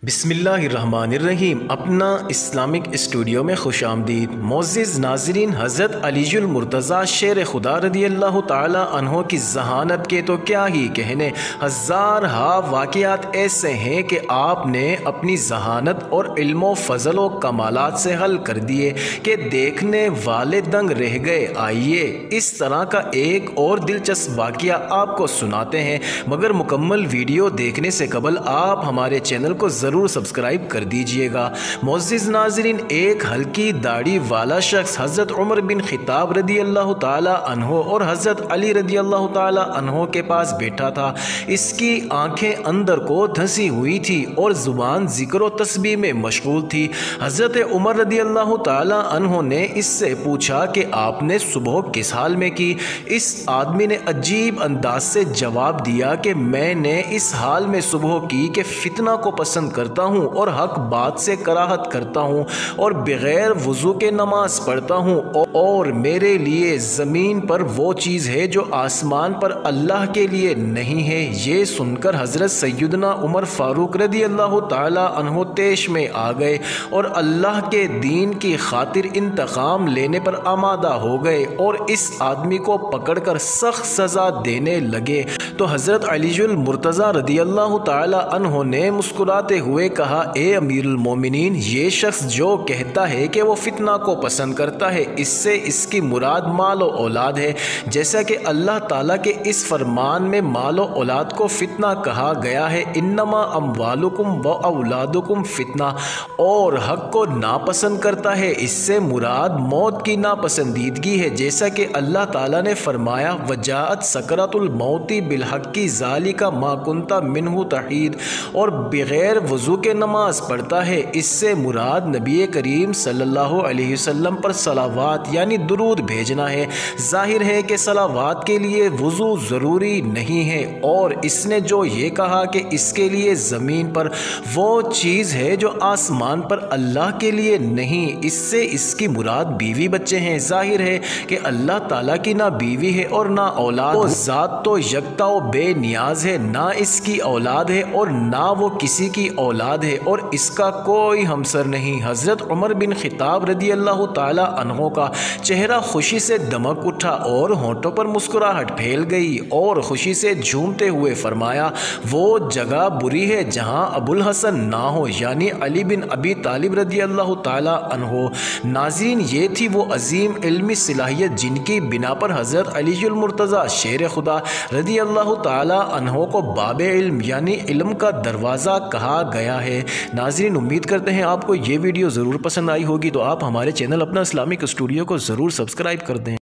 بسم اللہ الرحمن الرحیم۔ اپنا اسلامک اسٹوڈیو میں خوش آمدید۔ معزز ناظرین، حضرت علی المرتضیٰ شیر خدا رضی اللہ تعالی عنہ کی ذہانت کے تو کیا ہی کہنے، ہزارہا واقعات ایسے ہیں کہ آپ نے اپنی ذہانت اور علم و فضل و کمالات سے حل کر دیے کہ دیکھنے والے دنگ رہ گئے۔ آئیے اس طرح کا ایک اور دلچسپ واقعہ آپ کو سناتے ہیں، مگر مکمل ویڈیو دیکھنے سے قبل آپ ہمارے چینل کو ضرور سبسکرائب کر دیجئے گا۔ معزز ناظرین، ایک ہلکی داڑھی والا شخص حضرت عمر بن خطاب رضی اللہ تعالی عنہ اور حضرت علی رضی اللہ تعالی عنہ کے پاس بیٹھا تھا۔ اس کی آنکھیں اندر کو دھنسی ہوئی تھی اور زبان ذکر و تسبیح میں مشغول تھی۔ حضرت عمر رضی اللہ تعالی عنہ نے اس سے پوچھا کہ آپ نے صبح کس حال میں کی؟ اس آدمی نے عجیب انداز سے جواب دیا کہ میں نے اس حال میں صبح کی کہ فتنہ کو پسند کرتا ہوں اور حق بات سے کراہت کرتا ہوں اور بغیر وضو کے نماز پڑھتا ہوں، اور میرے لیے زمین پر وہ چیز ہے جو آسمان پر اللہ کے لیے نہیں ہے۔ یہ سن کر حضرت سیدنا عمر فاروق رضی اللہ تعالی عنہ تیش میں آ گئے اور اللہ کے دین کی خاطر انتقام لینے پر آمادہ ہو گئے اور اس آدمی کو پکڑ کر سخت سزا دینے لگے۔ تو حضرت علی المرتضیٰ رضی اللہ تعالی عنہ نے مسکراتے ہوئے کہا، اے امیر المومنین، یہ شخص جو کہتا ہے کہ وہ فتنہ کو پسند کرتا ہے، اس سے اس کی مراد مال و اولاد ہے، جیسا کہ اللہ تعالیٰ کے اس فرمان میں مال و اولاد کو فتنہ کہا گیا ہے، انما اموالکم و اولادکم فتنہ، اور حق کو ناپسند کرتا ہے، اس سے مراد موت کی ناپسندیدگی ہے، جیسا کہ اللہ تعالیٰ نے فرمایا، وجاءت سکرۃ الموت بالحق ذالک ما کنت منہ تحید، اور بغیر وضو کے نماز پڑھتا ہے، اس سے مراد نبی کریم صلی اللہ علیہ وسلم پر صلوات یعنی درود بھیجنا ہے۔ ظاہر ہے کہ صلوات کے لیے وضو ضروری نہیں ہے، اور اس نے جو یہ کہا کہ اس کے لیے زمین پر وہ چیز ہے جو آسمان پر اللہ کے لیے نہیں، اس سے اس کی مراد بیوی بچے ہیں۔ ظاہر ہے کہ اللہ تعالیٰ کی نہ بیوی ہے اور نہ اولاد، وہ ذات تو یکتا و بے نیاز ہے، نہ اس کی اولاد ہے اور نہ وہ کسی کی اولاد ہے، اور اس کا کوئی ہمسر نہیں۔ حضرت عمر بن خطاب رضی اللہ تعالی عنہ کا چہرہ خوشی سے دمک اٹھا اور ہونٹوں پر مسکراہٹ پھیل گئی، اور خوشی سے جھومتے ہوئے فرمایا، وہ جگہ بری ہے جہاں ابو الحسن نہ ہو، یعنی علی بن ابی طالب رضی اللہ تعالی عنہ۔ ناظرین، یہ تھی وہ عظیم علمی صلاحیت جن کی بنا پر حضرت علی المرتضیٰ شیر خدا رضی اللہ تعالی عنہ کو باب علم یعنی علم کا دروازہ کہا گیا ہے۔ ناظرین، امید کرتے ہیں آپ کو یہ ویڈیو ضرور پسند آئی ہوگی، تو آپ ہمارے چینل اپنا اسلامک اسٹوڈیو کو ضرور سبسکرائب کر دیں۔